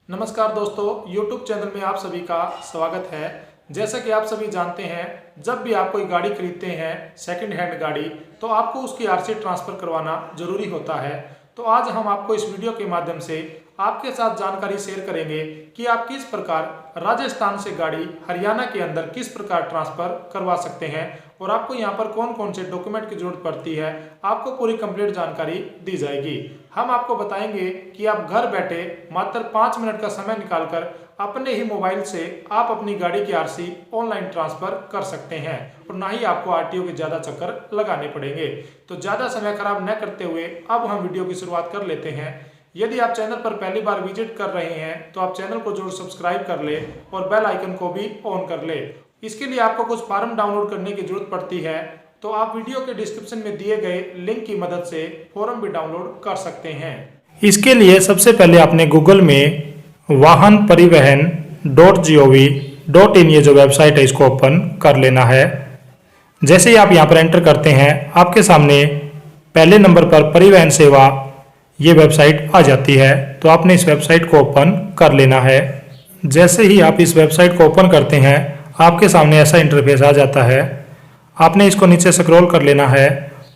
नमस्कार दोस्तों, YouTube channel में आप सभी का स्वागत है। जैसा कि आप सभी जानते हैं, जब भी आप कोई गाड़ी खरीदते हैं सेकंड हैंड गाड़ी, तो आपको उसकी आरसी ट्रांसफ़र करवाना जरूरी होता है। तो आज हम आपको इस वीडियो के माध्यम से आपके साथ जानकारी शेयर करेंगे कि आप किस प्रकार राजस्थान से गाड़ी हरियाणा के अंदर किस प्रकार ट्रांसफ़र करवा सकते हैं और आपको यहाँ पर कौन कौन से डॉक्यूमेंट की जरूरत पड़ती है, आपको पूरी कंप्लीट जानकारी दी जाएगी। हम आपको बताएंगे कि आप घर बैठे मात्र 5 मिनट का समय निकालकर अपने ही मोबाइल से आप अपनी गाड़ी की आरसी ऑनलाइन ट्रांसफर कर सकते हैं और ना ही आपको आरटीओ के ज़्यादा चक्कर लगाने पड़ेंगे। तो ज़्यादा समय खराब न करते हुए अब हम वीडियो की शुरुआत कर लेते हैं। यदि आप चैनल पर पहली बार विजिट कर रहे हैं तो आप चैनल को जरूर सब्सक्राइब कर ले और बेल आइकन को भी ऑन कर ले। इसके लिए आपको कुछ फॉर्म डाउनलोड करने की जरूरत पड़ती है, तो आप वीडियो के डिस्क्रिप्शन में दिए गए लिंक की मदद से फॉर्म भी डाउनलोड कर सकते हैं। इसके लिए सबसे पहले आपने गूगल में वाहन परिवहन .gov.in ये जो वेबसाइट है इसको ओपन कर लेना है। जैसे ही आप यहाँ पर एंटर करते हैं, आपके सामने पहले नंबर पर परिवहन सेवा ये वेबसाइट आ जाती है। तो आपने इस वेबसाइट को ओपन कर लेना है। जैसे ही आप इस वेबसाइट को ओपन करते हैं, आपके सामने ऐसा इंटरफेस आ जाता है। आपने इसको नीचे स्क्रॉल कर लेना है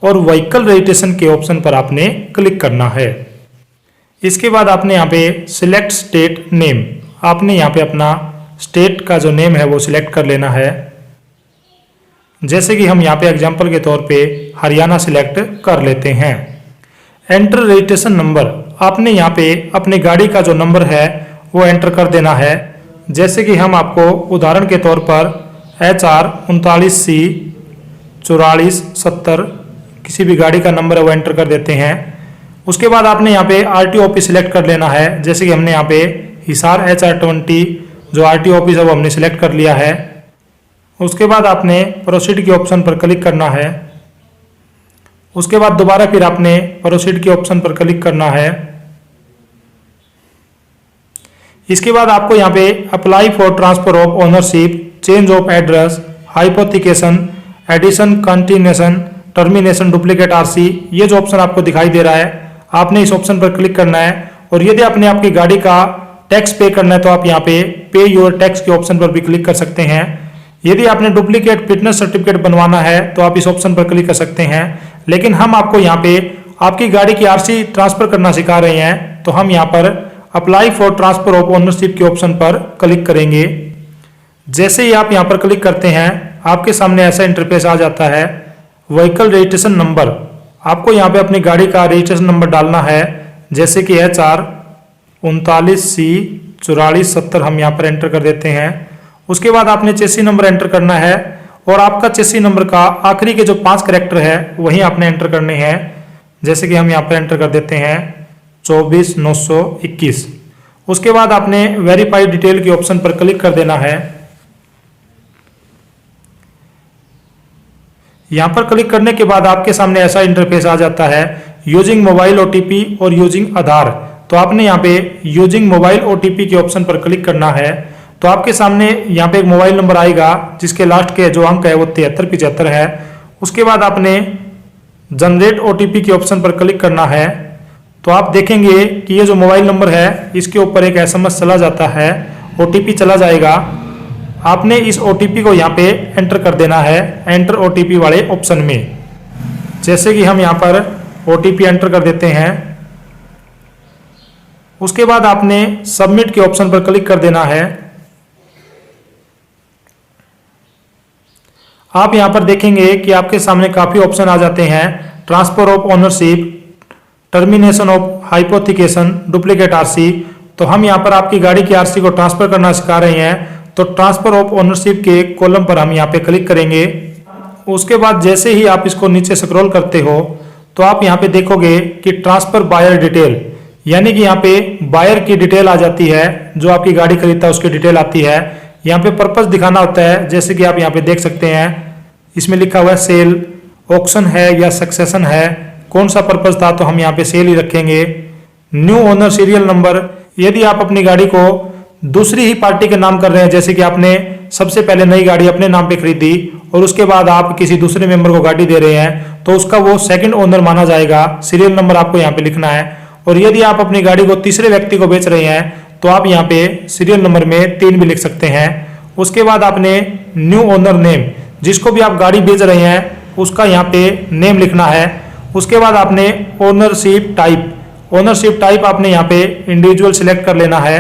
और व्हीकल रजिस्ट्रेशन के ऑप्शन पर आपने क्लिक करना है। इसके बाद आपने यहाँ पे सिलेक्ट स्टेट नेम, आपने यहाँ पे अपना स्टेट का जो नेम है वो सिलेक्ट कर लेना है। जैसे कि हम यहाँ पे एग्जांपल के तौर पे हरियाणा सिलेक्ट कर लेते हैं। एंटर रजिस्ट्रेशन नंबर, आपने यहाँ पे अपनी गाड़ी का जो नंबर है वो एंटर कर देना है। जैसे कि हम आपको उदाहरण के तौर पर HR 39C 4470 किसी भी गाड़ी का नंबर है वो एंटर कर देते हैं। उसके बाद आपने यहाँ पे RTO ऑफिस सिलेक्ट कर लेना है। जैसे कि हमने यहाँ पे हिसार HR 20 जो RTO ऑफिस है वो हमने सिलेक्ट कर लिया है। उसके बाद आपने प्रोसीड के ऑप्शन पर क्लिक करना है। उसके बाद दोबारा फिर आपने प्रोसीड के ऑप्शन पर क्लिक करना है। इसके बाद आपको यहाँ पे apply for transfer of ownership, change of address, hypothecation, addition, continuation, termination, duplicate RC, ये जो ऑप्शन आपको दिखाई दे रहा है, आपने इस ऑप्शन पर क्लिक करना है। और यदि आपने आपकी गाड़ी का टैक्स पे करना है तो आप यहाँ पे पे योर टैक्स के ऑप्शन पर भी क्लिक कर सकते हैं। यदि आपने डुप्लीकेट फिटनेस सर्टिफिकेट बनवाना है तो आप इस ऑप्शन पर क्लिक कर सकते हैं। लेकिन हम आपको यहाँ पे आपकी गाड़ी की आरसी ट्रांसफर करना सिखा रहे हैं, तो हम यहाँ पर apply for transfer of ownership के ऑप्शन पर क्लिक करेंगे। जैसे ही आप यहाँ पर क्लिक करते हैं, आपके सामने ऐसा इंटरफेस आ जाता है। व्हीकल रजिस्ट्रेशन नंबर, आपको यहाँ पे अपनी गाड़ी का रजिस्ट्रेशन नंबर डालना है। जैसे कि HR 39C 4470 हम यहाँ पर एंटर कर देते हैं। उसके बाद आपने चेसी नंबर एंटर करना है और आपका चेसी नंबर का आखिरी के जो 5 कैरेक्टर है वही आपने एंटर करने हैं। जैसे कि हम यहाँ पर एंटर कर देते हैं 24921। उसके बाद आपने वेरीफाई डिटेल के ऑप्शन पर क्लिक कर देना है। यहाँ पर क्लिक करने के बाद आपके सामने ऐसा इंटरफेस आ जाता है, यूजिंग मोबाइल OTP और यूजिंग आधार। तो आपने यहाँ पे यूजिंग मोबाइल OTP के ऑप्शन पर क्लिक करना है। तो आपके सामने यहाँ पे एक मोबाइल नंबर आएगा जिसके लास्ट के जो अंक है वो 7375 है। उसके बाद आपने जनरेट OTP के ऑप्शन पर क्लिक करना है। तो आप देखेंगे कि ये जो मोबाइल नंबर है इसके ऊपर एक SMS चला जाता है, OTP चला जाएगा। आपने इस OTP को यहाँ पे एंटर कर देना है, एंटर OTP वाले ऑप्शन में। जैसे कि हम यहाँ पर OTP एंटर कर देते हैं। उसके बाद आपने सबमिट के ऑप्शन पर क्लिक कर देना है। आप यहाँ पर देखेंगे कि आपके सामने काफी ऑप्शन आ जाते हैं, transfer of ownership, termination of hypothecation, duplicate RC. तो हम यहाँ पर आपकी गाड़ी की आरसी को ट्रांसफर करना सिखा रहे हैं। तो ट्रांसफर ऑफ ओनरशिप के कॉलम पर हम यहाँ पे क्लिक करेंगे। उसके बाद जैसे ही आप इसको नीचे स्क्रॉल करते हो तो आप यहाँ पे देखोगे कि ट्रांसफर बायर डिटेल, यानी कि यहाँ पे बायर की डिटेल आ जाती है, जो आपकी गाड़ी खरीदता है उसकी डिटेल आती है। यहाँ पे पर्पस दिखाना होता है। जैसे कि आप यहाँ पे देख सकते हैं, इसमें लिखा हुआ है सेल, ऑक्शन है या सक्सेशन है, कौन सा पर्पस था, तो हम यहाँ पे सेल ही रखेंगे। न्यू ओनर सीरियल नंबर, यदि आप अपनी गाड़ी को दूसरी ही पार्टी के नाम कर रहे हैं, जैसे कि आपने सबसे पहले नई गाड़ी अपने नाम पे खरीदी और उसके बाद आप किसी दूसरे मेंबर को गाड़ी दे रहे हैं, तो उसका वो सेकंड ओनर माना जाएगा। सीरियल नंबर आपको यहाँ पे लिखना है। और यदि आप अपनी गाड़ी को तीसरे व्यक्ति को बेच रहे हैं तो आप यहाँ पे सीरियल नंबर में 3 भी लिख सकते हैं। उसके बाद आपने न्यू ओनर नेम, जिसको भी आप गाड़ी बेच रहे हैं उसका यहाँ पे नेम लिखना है। उसके बाद आपने ओनरशिप टाइप आपने यहाँ पे इंडिविजुअल सिलेक्ट कर लेना है,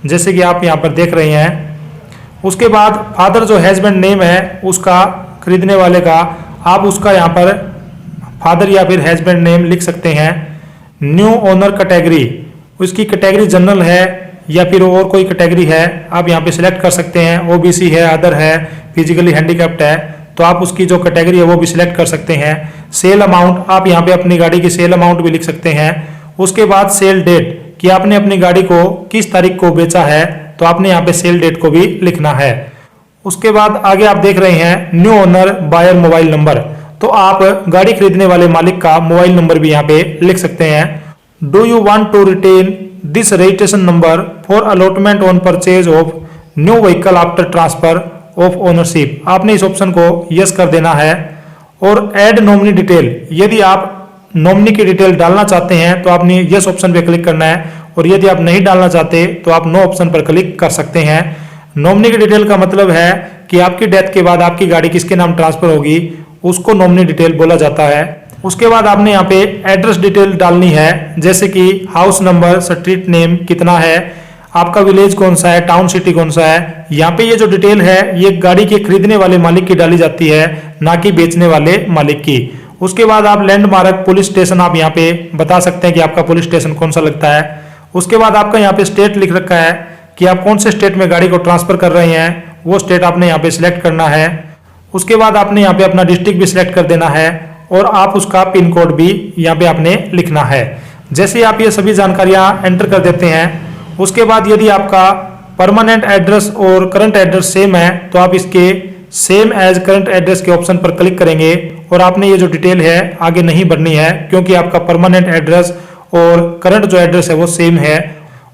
जैसे कि आप यहाँ पर देख रहे हैं। उसके बाद फादर जो हैजबैंड नेम है उसका, खरीदने वाले का, आप उसका यहाँ पर फादर या फिर हैजबैंड नेम लिख सकते हैं। न्यू ओनर कैटेगरी, उसकी कैटेगरी जनरल है या फिर और कोई कैटेगरी है, आप यहाँ पे सिलेक्ट कर सकते हैं। ओबीसी है, अदर है, फिजिकली हैंडीकैप्ड है, तो आप उसकी जो कैटेगरी है वो भी सिलेक्ट कर सकते हैं। सेल अमाउंट, आप यहाँ पे अपनी गाड़ी की सेल अमाउंट भी लिख सकते हैं। उसके बाद सेल डेट, कि आपने अपनी गाड़ी को किस तारीख को बेचा है, तो आपने यहाँ पे सेल डेट को भी लिखना है। उसके बाद आगे आप देख रहे हैं new owner buyer mobile number, तो आप गाड़ी खरीदने वाले मालिक का मोबाइल नंबर भी यहाँ पे लिख सकते हैं। Do you want to retain this registration number for allotment on purchase of new vehicle after transfer of ownership, आपने इस ऑप्शन को यस कर देना है। और ऐड नॉमिनी डिटेल, यदि आप नॉमिनी की डिटेल डालना चाहते हैं तो आपने यस ऑप्शन पे क्लिक करना है, और यदि आप नहीं डालना चाहते तो आप नो ऑप्शन पर क्लिक कर सकते हैं। नॉमिनी की डिटेल का मतलब है कि आपकी डेथ के बाद आपकी गाड़ी किसके नाम ट्रांसफर होगी, उसको नॉमिनी डिटेल बोला जाता है। उसके बाद आपने यहाँ पे एड्रेस डिटेल डालनी है, जैसे कि हाउस नंबर, स्ट्रीट नेम कितना है, आपका विलेज कौन सा है, टाउन सिटी कौन सा है। यहाँ पे ये जो डिटेल है ये गाड़ी के खरीदने वाले मालिक की डाली जाती है, ना कि बेचने वाले मालिक की। उसके बाद आप लैंडमार्क, पुलिस स्टेशन आप यहाँ पे बता सकते हैं कि आपका पुलिस स्टेशन कौन सा लगता है। उसके बाद आपका यहाँ पे स्टेट लिख रखा है कि आप कौन से स्टेट में गाड़ी को ट्रांसफर कर रहे हैं, वो स्टेट आपने यहाँ पे सिलेक्ट करना है। उसके बाद आपने यहाँ पे अपना डिस्ट्रिक्ट भी सिलेक्ट कर देना है, और आप उसका पिन कोड भी यहाँ पे आपने लिखना है। जैसे आप ये सभी जानकारियां एंटर कर देते हैं, उसके बाद यदि आपका परमानेंट एड्रेस और करंट एड्रेस सेम है तो आप इसके सेम एज करंट एड्रेस के ऑप्शन पर क्लिक करेंगे, और आपने ये जो डिटेल है आगे नहीं भरनी है, क्योंकि आपका परमानेंट एड्रेस और करंट जो एड्रेस है वो सेम है।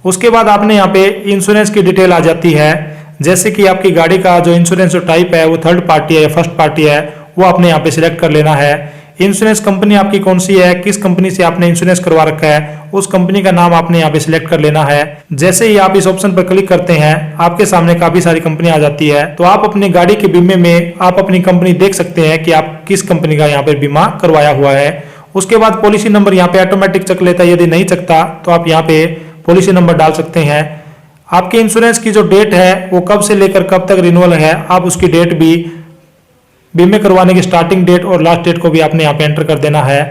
उसके बाद आपने यहाँ पे इंश्योरेंस की डिटेल आ जाती है, जैसे कि आपकी गाड़ी का जो इंश्योरेंस जो टाइप है वो थर्ड पार्टी है या फर्स्ट पार्टी है, वो आपने यहाँ पे सिलेक्ट कर लेना है। इंश्योरेंस कंपनी आपकी कौन सी है, किस कंपनी से आपने इंश्योरेंस करवा रखा है, उस कंपनी का नाम आपने यहाँ पे सिलेक्ट कर लेना है। जैसे ही आप इस ऑप्शन पर क्लिक करते हैं आपके सामने काफी सारी कंपनी आ जाती है, तो आप अपनी गाड़ी के बीमे में आप अपनी कंपनी देख सकते हैं कि आप किस कंपनी का यहाँ पे बीमा करवाया हुआ है। उसके बाद पॉलिसी नंबर यहाँ पे ऑटोमेटिक चक लेता है, यदि नहीं चकता तो आप यहाँ पे पॉलिसी नंबर डाल सकते हैं। आपके इंश्योरेंस की जो डेट है वो कब से लेकर कब तक रिन्यूअल है, आप उसकी डेट भी, बीमे करवाने की स्टार्टिंग डेट और लास्ट डेट को भी आपने यहाँ पे एंटर कर देना है।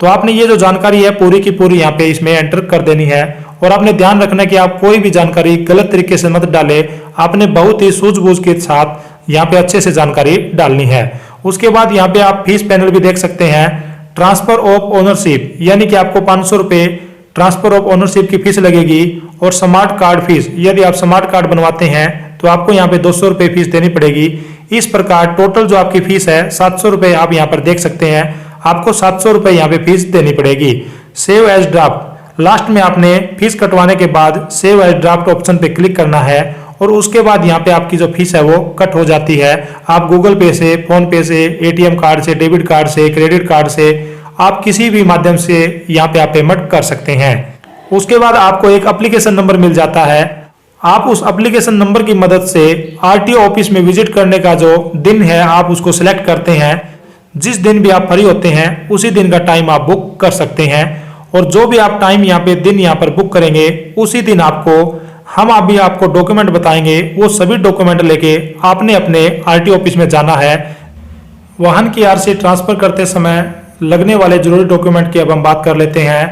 तो आपने ये जो जानकारी है पूरी की पूरी यहाँ पे इसमें एंटर कर देनी है, और आपने ध्यान रखना है कि आप कोई भी जानकारी गलत तरीके से मत डाले, आपने बहुत ही सूझबूझ के साथ यहाँ पे अच्छे से जानकारी डालनी है। उसके बाद यहाँ पे आप फीस पैनल भी देख सकते हैं। ट्रांसफर ऑफ ओनरशिप, यानी कि आपको 500 रुपये ट्रांसफर ऑफ ओनरशिप की फीस लगेगी, और स्मार्ट कार्ड फीस, यदि आप स्मार्ट कार्ड बनवाते हैं तो आपको यहाँ पे 200 रुपये फीस देनी पड़ेगी। इस प्रकार टोटल जो आपकी फीस है 700 रुपये, आप यहाँ पर देख सकते हैं, आपको 700 रुपये यहाँ पे फीस देनी पड़ेगी। सेव एज ड्राफ्ट, लास्ट में आपने फीस कटवाने के बाद सेव एज ड्राफ्ट ऑप्शन पे क्लिक करना है, और उसके बाद यहाँ पे आपकी जो फीस है वो कट हो जाती है। आप गूगल पे से, फोन पे से, एटीएम कार्ड से, डेबिट कार्ड से, क्रेडिट कार्ड से, आप किसी भी माध्यम से यहाँ पे आप पेमेंट कर सकते हैं। उसके बाद आपको एक एप्लीकेशन नंबर मिल जाता है, आप उस एप्लीकेशन नंबर की मदद से आरटीओ ऑफिस में विजिट करने का जो दिन है आप उसको सिलेक्ट करते हैं। जिस दिन भी आप फ्री होते हैं उसी दिन का टाइम आप बुक कर सकते हैं, और जो भी आप टाइम यहाँ पे दिन यहाँ पर बुक करेंगे उसी दिन हम अभी आपको डॉक्यूमेंट बताएंगे, वो सभी डॉक्यूमेंट लेके आपने अपने आरटीओ ऑफिस में जाना है। वाहन की आरसी ट्रांसफर करते समय लगने वाले जरूरी डॉक्यूमेंट की अब हम बात कर लेते हैं।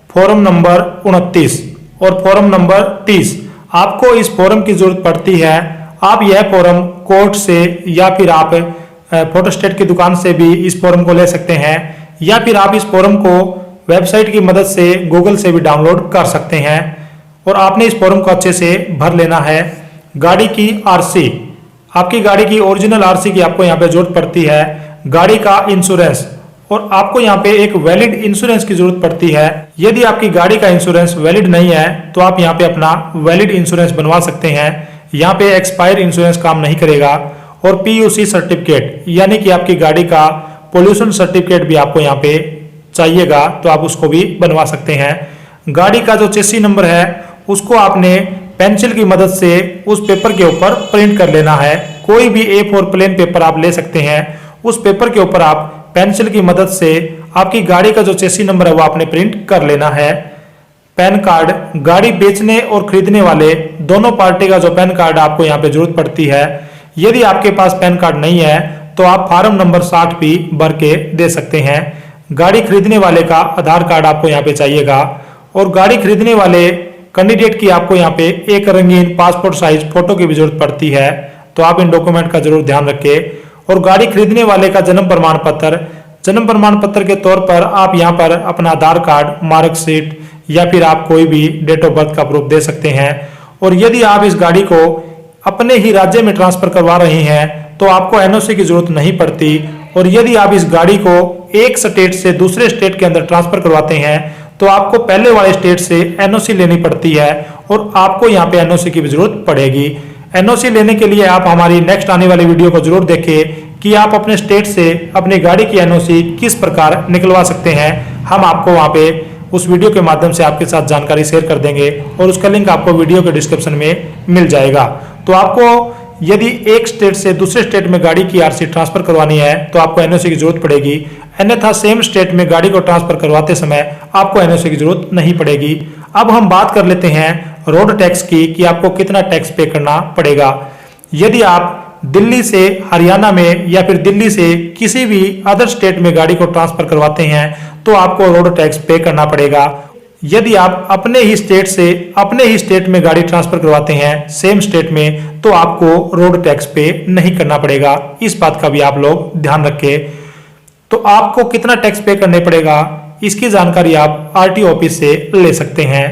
फॉर्म नंबर 29 और फॉर्म नंबर 30, आपको इस फॉर्म की जरूरत पड़ती है। आप यह फॉर्म कोर्ट से या फिर आप फोटोस्टेट की दुकान से भी इस फॉर्म को ले सकते हैं, या फिर आप इस फॉर्म को वेबसाइट की मदद से गूगल से भी डाउनलोड कर सकते हैं, और आपने इस फॉर्म को अच्छे से भर लेना है। गाड़ी की आरसी, आपकी गाड़ी की ओरिजिनल आरसी की आपको यहाँ पे जरूरत पड़ती है। गाड़ी का इंश्योरेंस, और आपको यहाँ पे एक वैलिड इंश्योरेंस की जरूरत पड़ती है। यदि आपकी गाड़ी का इंश्योरेंस वैलिड नहीं है तो आप यहाँ पे अपना वैलिड इंश्योरेंस बनवा सकते हैं। यहाँ पे एक्सपायर इंश्योरेंस काम नहीं करेगा। और पीयूसी सर्टिफिकेट, यानी कि आपकी गाड़ी का पोल्यूशन सर्टिफिकेट भी आपको यहाँ पे चाहिएगा, तो आप उसको भी बनवा सकते हैं। गाड़ी का जो चेसी नंबर है उसको आपने पेंसिल की मदद से उस पेपर के ऊपर प्रिंट कर लेना है। कोई भी A4 प्लेन पेपर आप ले सकते हैं। उस पेपर के ऊपर आप पेंसिल की मदद से आपकी गाड़ी का जो चेसी नंबर है वो आपने प्रिंट कर लेना है। पैन कार्ड, गाड़ी बेचने और खरीदने वाले दोनों पार्टी का जो पैन कार्ड आपको यहाँ पे जरूरत पड़ती है। यदि आपके पास पैन कार्ड नहीं है तो आप फॉर्म नंबर 60 भी भर के दे सकते हैं। गाड़ी खरीदने वाले का आधार कार्ड आपको यहाँ पे चाहिएगा और गाड़ी खरीदने वाले कैंडिडेट की आपको यहाँ पे एक रंगीन पासपोर्ट साइज फोटो की भी जरूरत पड़ती है, तो आप इन डॉक्यूमेंट का जरूर ध्यान रखें। और गाड़ी खरीदने वाले का जन्म प्रमाण पत्र के तौर पर आप यहाँ पर अपना आधार कार्ड, मार्कशीट या फिर आप कोई भी डेट ऑफ बर्थ का प्रूफ दे सकते हैं। और यदि आप इस गाड़ी को अपने ही राज्य में ट्रांसफर करवा रहे हैं तो आपको एनओसी की जरूरत नहीं पड़ती। और यदि आप इस गाड़ी को एक स्टेट से दूसरे स्टेट के अंदर ट्रांसफर करवाते हैं तो आपको पहले वाले स्टेट से एनओसी लेनी पड़ती है और आपको यहाँ पे एनओसी की भी जरूरत पड़ेगी। एनओसी लेने के लिए आप हमारी नेक्स्ट आने वाली वीडियो को जरूर देखें कि आप अपने स्टेट से अपनी गाड़ी की एनओसी किस प्रकार निकलवा सकते हैं। हम आपको वहाँ पे उस वीडियो के माध्यम से आपके साथ जानकारी शेयर कर देंगे और उसका लिंक आपको वीडियो के डिस्क्रिप्शन में मिल जाएगा। तो आपको यदि एक स्टेट से दूसरे स्टेट में गाड़ी की आरसी ट्रांसफर करवानी है तो आपको एनओसी की जरूरत पड़ेगी, अन्यथा सेम स्टेट में गाड़ी को ट्रांसफर करवाते समय आपको एनओसी की जरूरत नहीं पड़ेगी। अब हम बात कर लेते हैं रोड टैक्स की कि आपको कितना टैक्स पे करना पड़ेगा। यदि आप दिल्ली से हरियाणा में या फिर दिल्ली से किसी भी अदर स्टेट में गाड़ी को ट्रांसफर करवाते हैं तो आपको रोड टैक्स पे करना पड़ेगा। यदि आप अपने ही स्टेट में गाड़ी ट्रांसफर करवाते हैं सेम स्टेट में तो आपको रोड टैक्स पे नहीं करना पड़ेगा। इस बात का भी आप लोग ध्यान रखें। तो आपको कितना टैक्स पे करने पड़ेगा इसकी जानकारी आप आरटीओ ऑफिस से ले सकते हैं।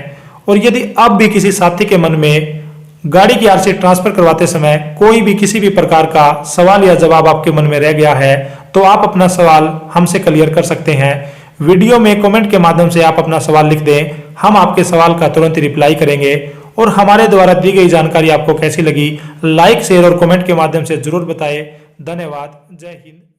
और यदि अब भी किसी साथी के मन में गाड़ी की आरसी ट्रांसफर करवाते समय कोई भी किसी भी प्रकार का सवाल या जवाब आपके मन में रह गया है तो आप अपना सवाल हमसे क्लियर कर सकते हैं। वीडियो में कमेंट के माध्यम से आप अपना सवाल लिख दें, हम आपके सवाल का तुरंत रिप्लाई करेंगे। और हमारे द्वारा दी गई जानकारी आपको कैसी लगी लाइक, शेयर और कमेंट के माध्यम से जरूर बताएं। धन्यवाद। जय हिंद।